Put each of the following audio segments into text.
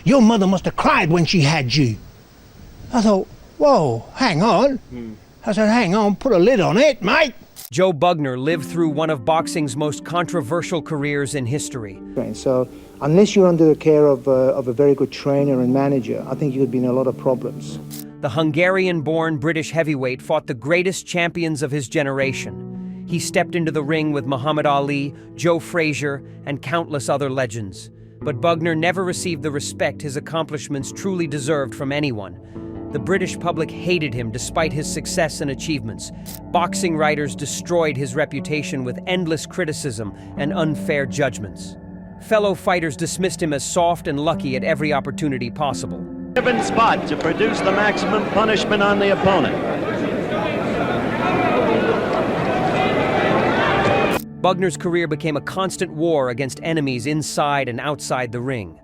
Your mother must have cried when she had you. I thought, whoa, hang on. I said, hang on, put a lid on it, mate. Joe Bugner lived through one of boxing's most controversial careers in history. So unless you're under the care of a very good trainer and manager, I think you could be in a lot of problems. The Hungarian-born British heavyweight fought the greatest champions of his generation. He stepped into the ring with Muhammad Ali, Joe Frazier, and countless other legends. But Bugner never received the respect his accomplishments truly deserved from anyone. The British public hated him despite his success and achievements. Boxing writers destroyed his reputation with endless criticism and unfair judgments. Fellow fighters dismissed him as soft and lucky at every opportunity possible. Given spot to produce the maximum punishment on the opponent. Bugner's career became a constant war against enemies inside and outside the ring.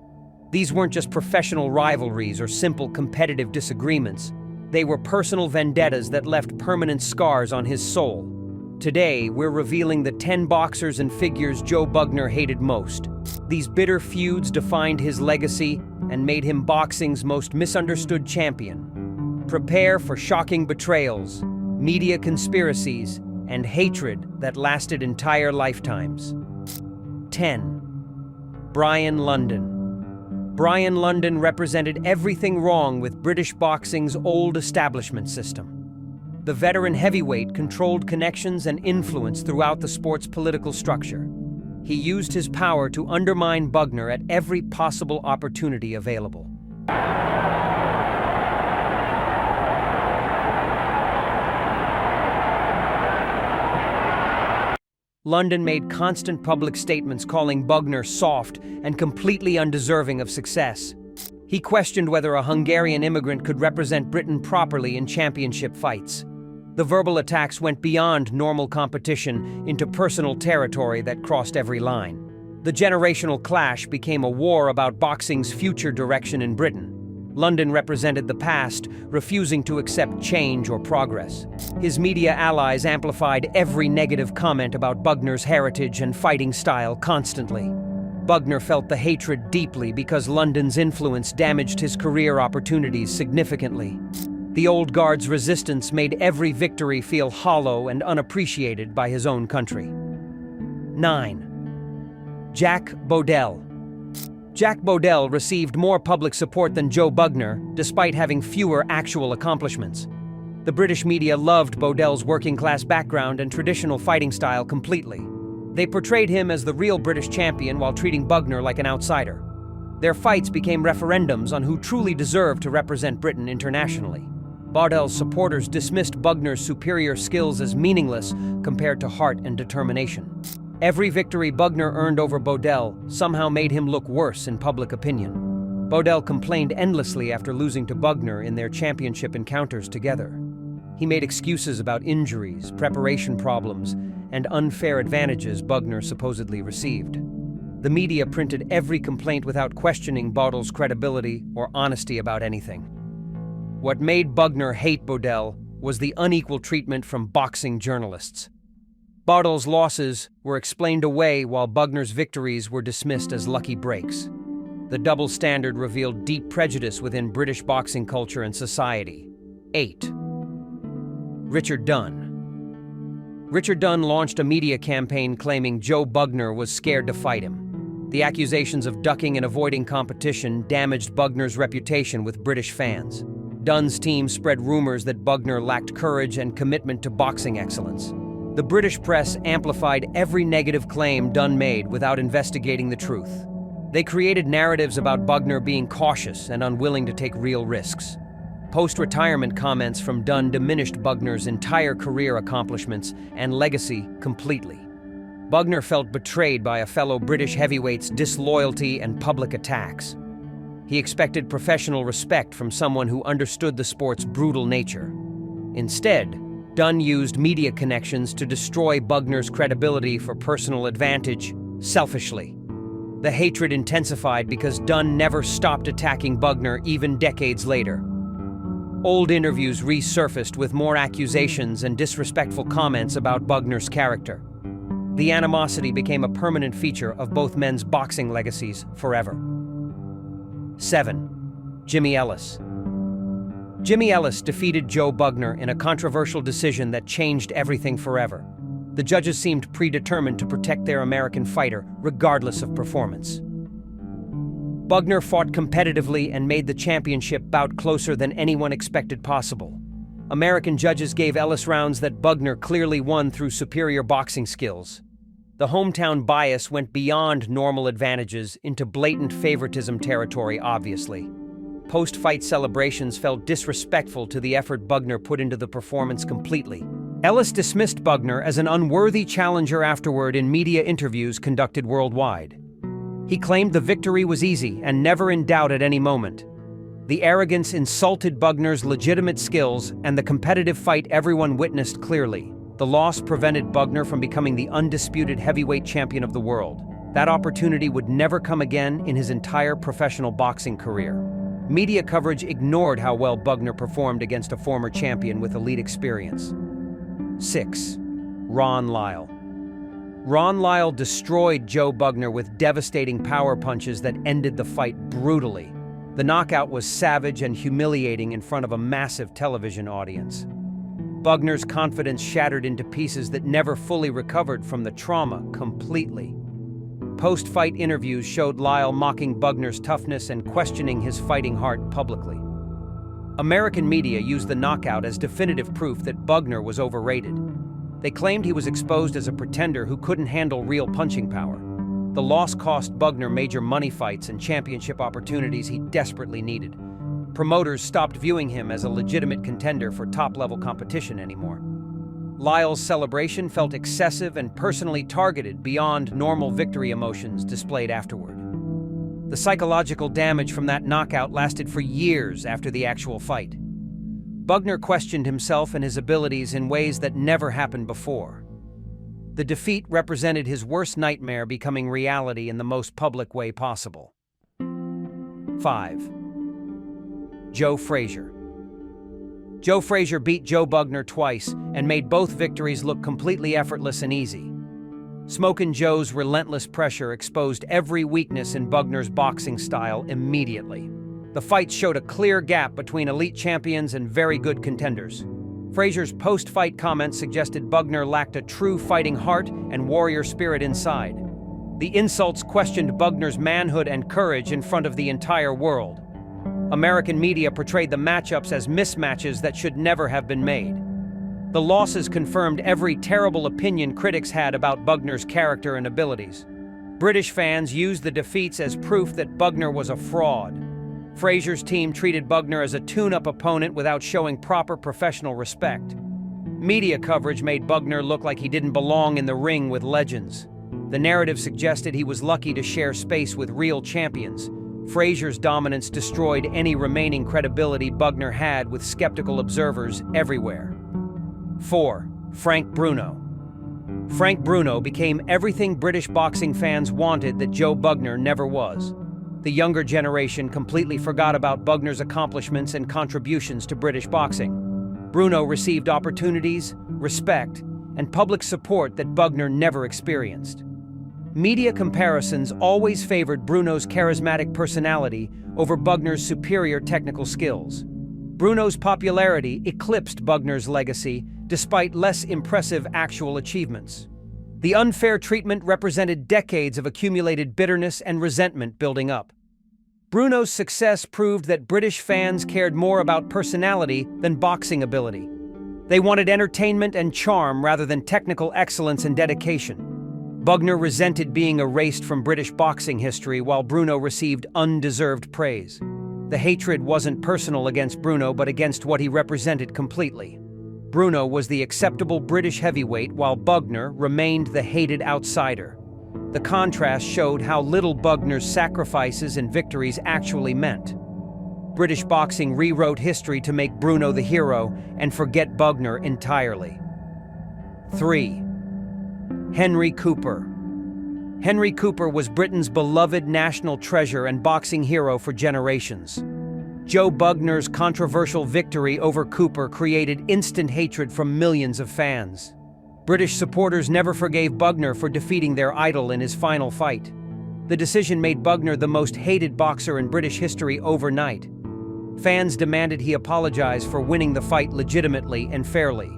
These weren't just professional rivalries or simple competitive disagreements. They were personal vendettas that left permanent scars on his soul. Today, we're revealing the 10 boxers and figures Joe Bugner hated most. These bitter feuds defined his legacy and made him boxing's most misunderstood champion. Prepare for shocking betrayals, media conspiracies, and hatred that lasted entire lifetimes. 10. Brian London. Brian London represented everything wrong with British boxing's old establishment system. The veteran heavyweight controlled connections and influence throughout the sport's political structure. He used his power to undermine Bugner at every possible opportunity available. London made constant public statements calling Bugner soft and completely undeserving of success. He questioned whether a Hungarian immigrant could represent Britain properly in championship fights. The verbal attacks went beyond normal competition into personal territory that crossed every line. The generational clash became a war about boxing's future direction in Britain. London represented the past, refusing to accept change or progress. His media allies amplified every negative comment about Bugner's heritage and fighting style constantly. Bugner felt the hatred deeply because London's influence damaged his career opportunities significantly. The old guard's resistance made every victory feel hollow and unappreciated by his own country. 9. Jack Bodell. Jack Bodell received more public support than Joe Bugner, despite having fewer actual accomplishments. The British media loved Bodell's working-class background and traditional fighting style completely. They portrayed him as the real British champion while treating Bugner like an outsider. Their fights became referendums on who truly deserved to represent Britain internationally. Bodell's supporters dismissed Bugner's superior skills as meaningless compared to heart and determination. Every victory Bugner earned over Bodell somehow made him look worse in public opinion. Bodell complained endlessly after losing to Bugner in their championship encounters together. He made excuses about injuries, preparation problems, and unfair advantages Bugner supposedly received. The media printed every complaint without questioning Bodell's credibility or honesty about anything. What made Bugner hate Bodell was the unequal treatment from boxing journalists. Bodell's losses were explained away while Bugner's victories were dismissed as lucky breaks. The double standard revealed deep prejudice within British boxing culture and society. 8. Richard Dunn. Richard Dunn launched a media campaign claiming Joe Bugner was scared to fight him. The accusations of ducking and avoiding competition damaged Bugner's reputation with British fans. Dunn's team spread rumors that Bugner lacked courage and commitment to boxing excellence. The British press amplified every negative claim Dunn made without investigating the truth. They created narratives about Bugner being cautious and unwilling to take real risks. Post-retirement comments from Dunn diminished Bugner's entire career accomplishments and legacy completely. Bugner felt betrayed by a fellow British heavyweight's disloyalty and public attacks. He expected professional respect from someone who understood the sport's brutal nature. Instead, Dunn used media connections to destroy Bugner's credibility for personal advantage, selfishly. The hatred intensified because Dunn never stopped attacking Bugner even decades later. Old interviews resurfaced with more accusations and disrespectful comments about Bugner's character. The animosity became a permanent feature of both men's boxing legacies forever. 7. Jimmy Ellis. Jimmy Ellis defeated Joe Bugner in a controversial decision that changed everything forever. The judges seemed predetermined to protect their American fighter, regardless of performance. Bugner fought competitively and made the championship bout closer than anyone expected possible. American judges gave Ellis rounds that Bugner clearly won through superior boxing skills. The hometown bias went beyond normal advantages into blatant favoritism territory, obviously. Post-fight celebrations felt disrespectful to the effort Bugner put into the performance completely. Ellis dismissed Bugner as an unworthy challenger afterward in media interviews conducted worldwide. He claimed the victory was easy and never in doubt at any moment. The arrogance insulted Bugner's legitimate skills and the competitive fight everyone witnessed clearly. The loss prevented Bugner from becoming the undisputed heavyweight champion of the world. That opportunity would never come again in his entire professional boxing career. Media coverage ignored how well Bugner performed against a former champion with elite experience. 6. Ron Lyle. Ron Lyle destroyed Joe Bugner with devastating power punches that ended the fight brutally. The knockout was savage and humiliating in front of a massive television audience. Bugner's confidence shattered into pieces that never fully recovered from the trauma completely. Post-fight interviews showed Lyle mocking Bugner's toughness and questioning his fighting heart publicly. American media used the knockout as definitive proof that Bugner was overrated. They claimed he was exposed as a pretender who couldn't handle real punching power. The loss cost Bugner major money fights and championship opportunities he desperately needed. Promoters stopped viewing him as a legitimate contender for top-level competition anymore. Lyle's celebration felt excessive and personally targeted beyond normal victory emotions displayed afterward. The psychological damage from that knockout lasted for years after the actual fight. Bugner questioned himself and his abilities in ways that never happened before. The defeat represented his worst nightmare becoming reality in the most public way possible. 5. Joe Frazier. Joe Frazier beat Joe Bugner twice and made both victories look completely effortless and easy. Smokin' Joe's relentless pressure exposed every weakness in Bugner's boxing style immediately. The fight showed a clear gap between elite champions and very good contenders. Frazier's post-fight comments suggested Bugner lacked a true fighting heart and warrior spirit inside. The insults questioned Bugner's manhood and courage in front of the entire world. American media portrayed the matchups as mismatches that should never have been made. The losses confirmed every terrible opinion critics had about Bugner's character and abilities. British fans used the defeats as proof that Bugner was a fraud. Frazier's team treated Bugner as a tune-up opponent without showing proper professional respect. Media coverage made Bugner look like he didn't belong in the ring with legends. The narrative suggested he was lucky to share space with real champions. Frazier's dominance destroyed any remaining credibility Bugner had with skeptical observers everywhere. 4. Frank Bruno. Frank Bruno became everything British boxing fans wanted that Joe Bugner never was. The younger generation completely forgot about Bugner's accomplishments and contributions to British boxing. Bruno received opportunities, respect, and public support that Bugner never experienced. Media comparisons always favored Bruno's charismatic personality over Bugner's superior technical skills. Bruno's popularity eclipsed Bugner's legacy, despite less impressive actual achievements. The unfair treatment represented decades of accumulated bitterness and resentment building up. Bruno's success proved that British fans cared more about personality than boxing ability. They wanted entertainment and charm rather than technical excellence and dedication. Bugner resented being erased from British boxing history while Bruno received undeserved praise. The hatred wasn't personal against Bruno but against what he represented completely. Bruno was the acceptable British heavyweight while Bugner remained the hated outsider. The contrast showed how little Bugner's sacrifices and victories actually meant. British boxing rewrote history to make Bruno the hero and forget Bugner entirely. 3. Henry Cooper. Henry Cooper was Britain's beloved national treasure and boxing hero for generations. Joe Bugner's controversial victory over Cooper created instant hatred from millions of fans. British supporters never forgave Bugner for defeating their idol in his final fight. The decision made Bugner the most hated boxer in British history overnight. Fans demanded he apologize for winning the fight legitimately and fairly.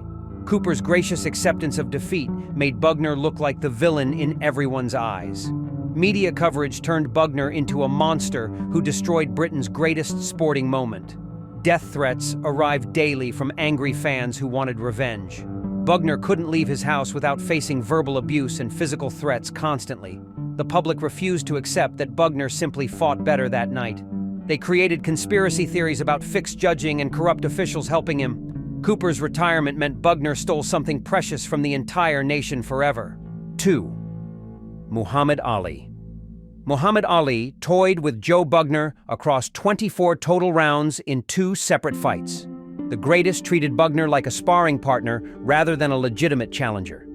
Cooper's gracious acceptance of defeat made Bugner look like the villain in everyone's eyes. Media coverage turned Bugner into a monster who destroyed Britain's greatest sporting moment. Death threats arrived daily from angry fans who wanted revenge. Bugner couldn't leave his house without facing verbal abuse and physical threats constantly. The public refused to accept that Bugner simply fought better that night. They created conspiracy theories about fixed judging and corrupt officials helping him. Cooper's retirement meant Bugner stole something precious from the entire nation forever. 2. Muhammad Ali. Muhammad Ali toyed with Joe Bugner across 24 total rounds in 2 separate fights. The greatest treated Bugner like a sparring partner rather than a legitimate challenger.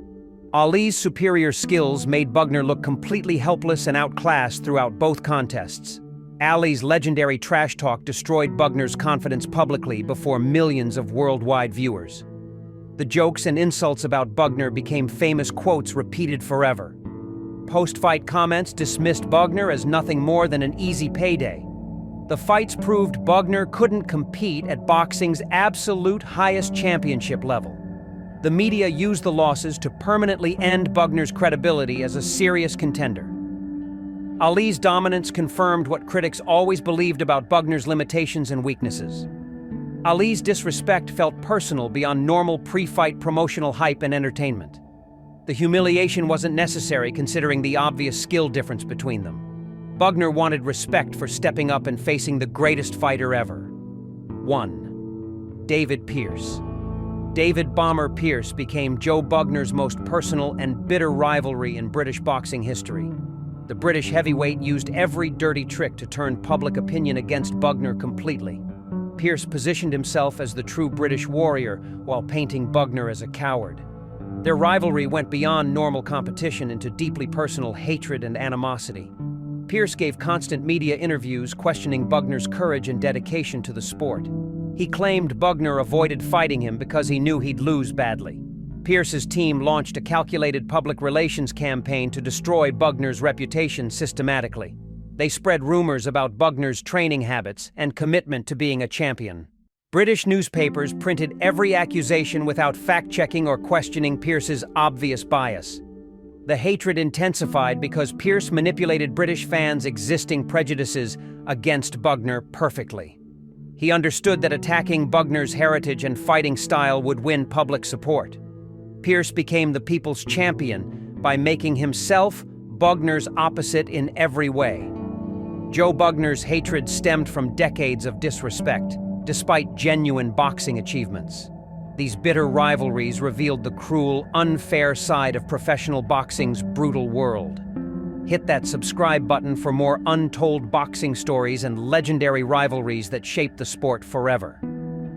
Ali's superior skills made Bugner look completely helpless and outclassed throughout both contests. Ali's legendary trash talk destroyed Bugner's confidence publicly before millions of worldwide viewers. The jokes and insults about Bugner became famous quotes repeated forever. Post-fight comments dismissed Bugner as nothing more than an easy payday. The fights proved Bugner couldn't compete at boxing's absolute highest championship level. The media used the losses to permanently end Bugner's credibility as a serious contender. Ali's dominance confirmed what critics always believed about Bugner's limitations and weaknesses. Ali's disrespect felt personal beyond normal pre-fight promotional hype and entertainment. The humiliation wasn't necessary considering the obvious skill difference between them. Bugner wanted respect for stepping up and facing the greatest fighter ever. 1. David Pearce. David "Bomber" Pearce became Joe Bugner's most personal and bitter rivalry in British boxing history. The British heavyweight used every dirty trick to turn public opinion against Bugner completely. Pearce positioned himself as the true British warrior while painting Bugner as a coward. Their rivalry went beyond normal competition into deeply personal hatred and animosity. Pearce gave constant media interviews questioning Bugner's courage and dedication to the sport. He claimed Bugner avoided fighting him because he knew he'd lose badly. Pearce's team launched a calculated public relations campaign to destroy Bugner's reputation systematically. They spread rumors about Bugner's training habits and commitment to being a champion. British newspapers printed every accusation without fact-checking or questioning Pearce's obvious bias. The hatred intensified because Pearce manipulated British fans' existing prejudices against Bugner perfectly. He understood that attacking Bugner's heritage and fighting style would win public support. Pearce became the people's champion by making himself Bugner's opposite in every way. Joe Bugner's hatred stemmed from decades of disrespect, despite genuine boxing achievements. These bitter rivalries revealed the cruel, unfair side of professional boxing's brutal world. Hit that subscribe button for more untold boxing stories and legendary rivalries that shaped the sport forever.